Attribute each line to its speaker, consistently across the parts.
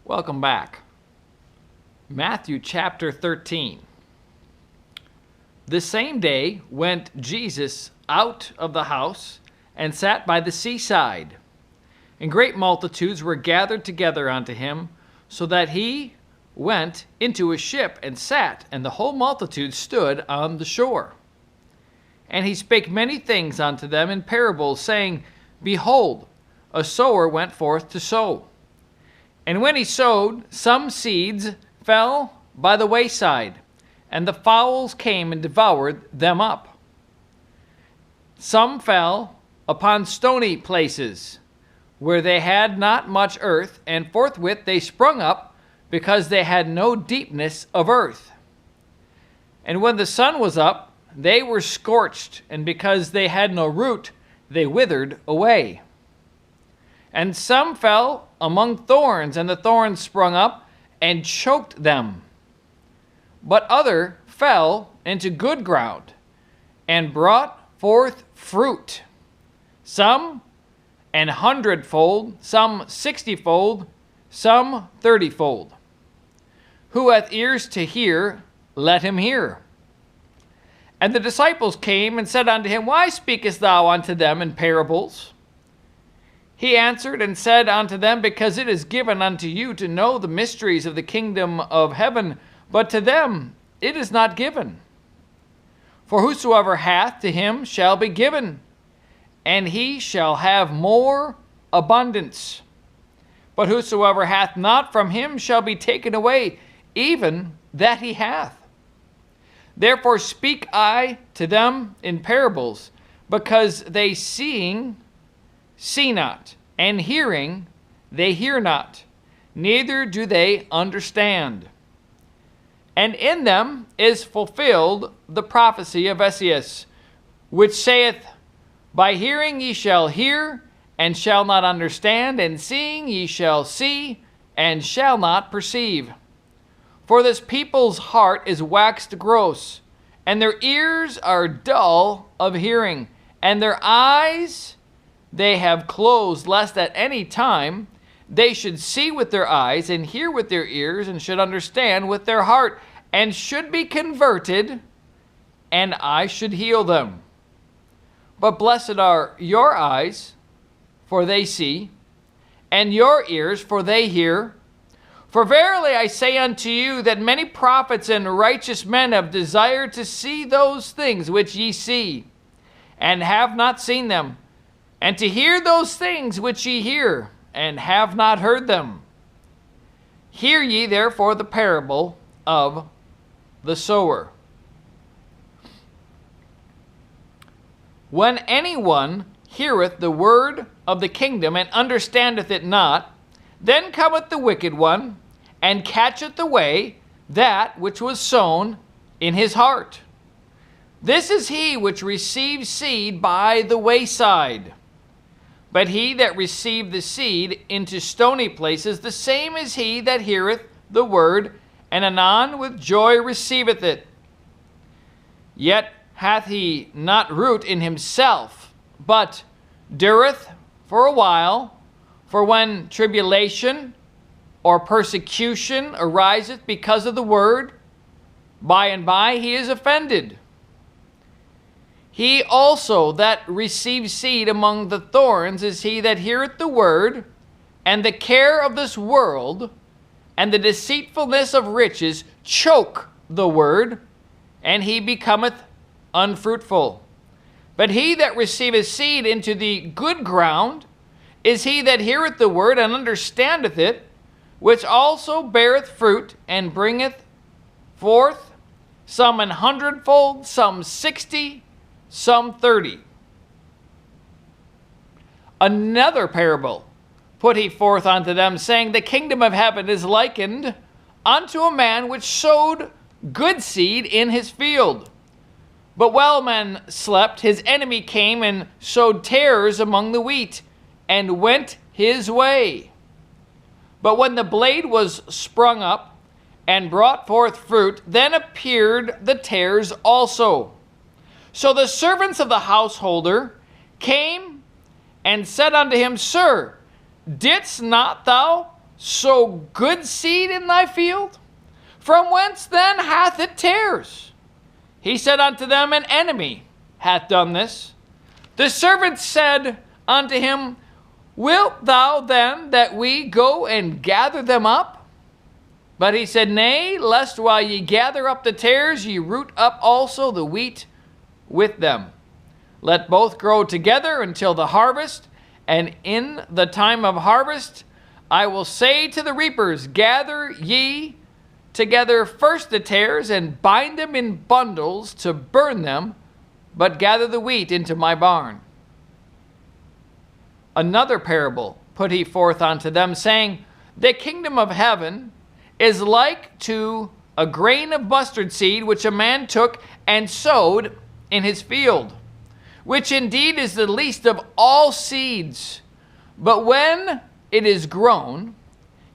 Speaker 1: Welcome back. Matthew chapter 13. The same day went Jesus out of the house and sat by the seaside. And great multitudes were gathered together unto him, so that he went into a ship and sat, and the whole multitude stood on the shore. And he spake many things unto them in parables, saying, Behold, a sower went forth to sow. And when he sowed, some seeds fell by the wayside, and the fowls came and devoured them up. Some fell upon stony places, where they had not much earth, and forthwith they sprung up, because they had no deepness of earth. And when the sun was up, they were scorched, and because they had no root, they withered away. And some fell among thorns, and the thorns sprung up and choked them. But other fell into good ground, and brought forth fruit, some an 100-fold, some 60-fold, some 30-fold. Who hath ears to hear, let him hear. And the disciples came and said unto him, Why speakest thou unto them in parables? He answered and said unto them, Because it is given unto you to know the mysteries of the kingdom of heaven, but to them it is not given. For whosoever hath, to him shall be given, and he shall have more abundance. But whosoever hath not, from him shall be taken away, even that he hath. Therefore speak I to them in parables, because they seeing see not, and hearing they hear not, neither do they understand. And in them is fulfilled the prophecy of Esaias, which saith, By hearing ye shall hear, and shall not understand, and seeing ye shall see, and shall not perceive. For this people's heart is waxed gross, and their ears are dull of hearing, and their eyes they have closed, lest at any time they should see with their eyes, and hear with their ears, and should understand with their heart, and should be converted, and I should heal them. But blessed are your eyes, for they see, and your ears, for they hear. For verily I say unto you, that many prophets and righteous men have desired to see those things which ye see, and have not seen them, and to hear those things which ye hear, and have not heard them. Hear ye therefore the parable of the sower. When anyone heareth the word of the kingdom, and understandeth it not, then cometh the wicked one, and catcheth away that which was sown in his heart. This is he which receives seed by the wayside. But he that received the seed into stony places, the same is he that heareth the word, and anon with joy receiveth it. Yet hath he not root in himself, but dureth for a while. For when tribulation or persecution ariseth because of the word, by and by he is offended. He also that receives seed among the thorns is he that heareth the word, and the care of this world, and the deceitfulness of riches choke the word, and he becometh unfruitful. But he that receiveth seed into the good ground is he that heareth the word, and understandeth it, which also beareth fruit, and bringeth forth some 100-fold, some 60, some 30. Another parable put he forth unto them, saying, The kingdom of heaven is likened unto a man which sowed good seed in his field. But while men slept, his enemy came and sowed tares among the wheat, and went his way. But when the blade was sprung up, and brought forth fruit, then appeared the tares also. So the servants of the householder came and said unto him, Sir, didst not thou sow good seed in thy field? From whence then hath it tares? He said unto them, An enemy hath done this. The servant said unto him, Wilt thou then that we go and gather them up? But he said, Nay, lest while ye gather up the tares, ye root up also the wheat with them. Let both grow together until the harvest, and in the time of harvest I will say to the reapers, Gather ye together first the tares, and bind them in bundles to burn them, but gather the wheat into my barn. Another parable put he forth unto them, saying, The kingdom of heaven is like to a grain of mustard seed, which a man took and sowed in his field, which indeed is the least of all seeds. But when it is grown,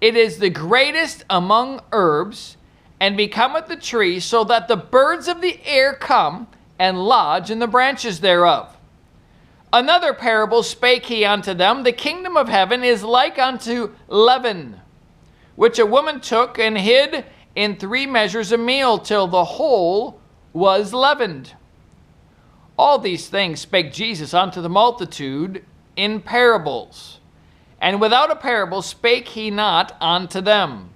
Speaker 1: it is the greatest among herbs, and becometh a tree, so that the birds of the air come and lodge in the branches thereof. Another parable spake he unto them, The kingdom of heaven is like unto leaven, which a woman took and hid in 3 measures of meal, till the whole was leavened. All these things spake Jesus unto the multitude in parables. And without a parable spake he not unto them,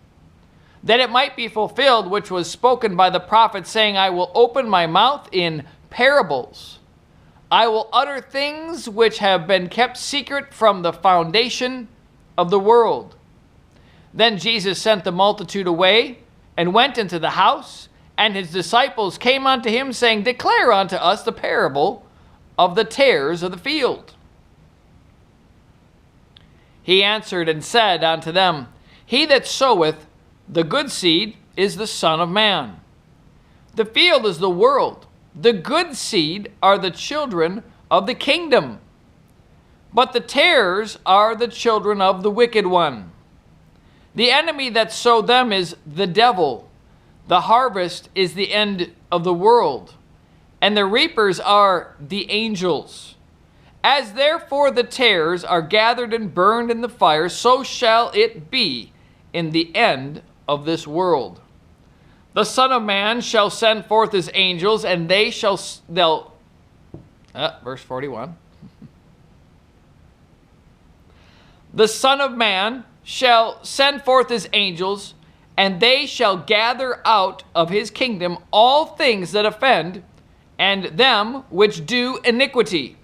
Speaker 1: that it might be fulfilled which was spoken by the prophet, saying, I will open my mouth in parables. I will utter things which have been kept secret from the foundation of the world. Then Jesus sent the multitude away, and went into the house, and his disciples came unto him, saying, Declare unto us the parable of the tares of the field. He answered and said unto them, He that soweth the good seed is the Son of Man. The field is the world. The good seed are the children of the kingdom. But the tares are the children of the wicked one. The enemy that sowed them is the devil. The harvest is the end of the world, and the reapers are the angels. As therefore the tares are gathered and burned in the fire, so shall it be in the end of this world. The Son of Man shall send forth his angels, and verse 41. The Son of Man shall send forth his angels, and they shall gather out of his kingdom all things that offend, and them which do iniquity,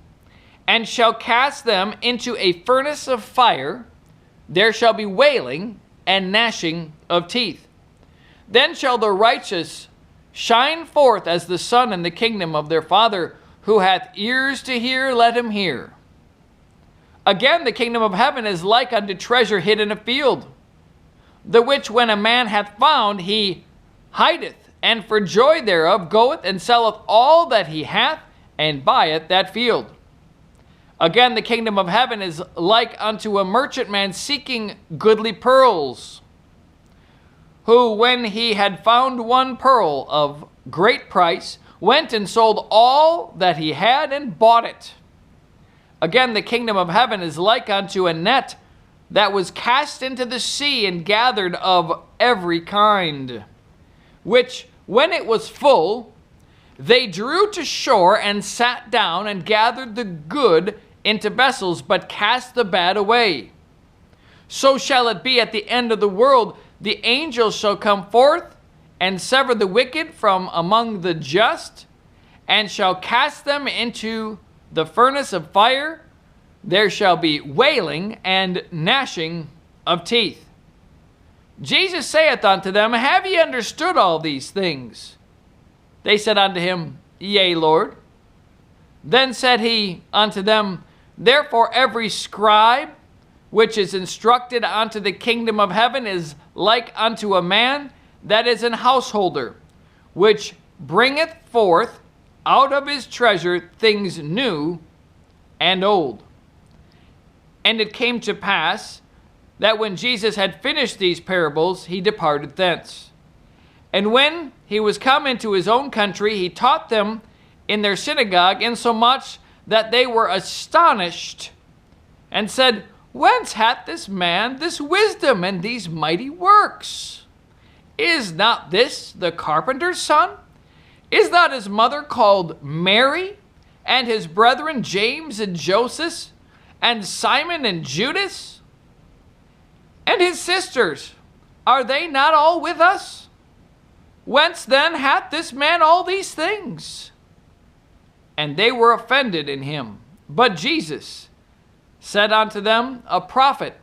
Speaker 1: and shall cast them into a furnace of fire. There shall be wailing and gnashing of teeth. Then shall the righteous shine forth as the sun in the kingdom of their Father. Who hath ears to hear, let him hear. Again, the kingdom of heaven is like unto treasure hid in a field, the which when a man hath found, he hideth, and for joy thereof goeth and selleth all that he hath, and buyeth that field. Again, the kingdom of heaven is like unto a merchantman seeking goodly pearls, who, when he had found one pearl of great price, went and sold all that he had and bought it. Again, the kingdom of heaven is like unto a net that was cast into the sea and gathered of every kind, which, when it was full, they drew to shore and sat down and gathered the good into vessels, but cast the bad away. So shall it be at the end of the world. The angels shall come forth and sever the wicked from among the just, and shall cast them into the furnace of fire. There shall be wailing and gnashing of teeth. Jesus saith unto them, Have ye understood all these things? They said unto him, Yea, Lord. Then said he unto them, Therefore every scribe which is instructed unto the kingdom of heaven is like unto a man that is an householder, which bringeth forth out of his treasure things new and old. And it came to pass that when Jesus had finished these parables, he departed thence. And when he was come into his own country, he taught them in their synagogue, insomuch that they were astonished, and said, Whence hath this man this wisdom and these mighty works? Is not this the carpenter's son? Is not his mother called Mary, and his brethren James and Joseph, and Simon and Judas? And his sisters, are they not all with us? Whence then hath this man all these things? And they were offended in him. But Jesus said unto them, A prophet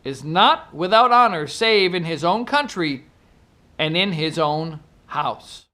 Speaker 1: is not without honor, save in his own country and in his own house.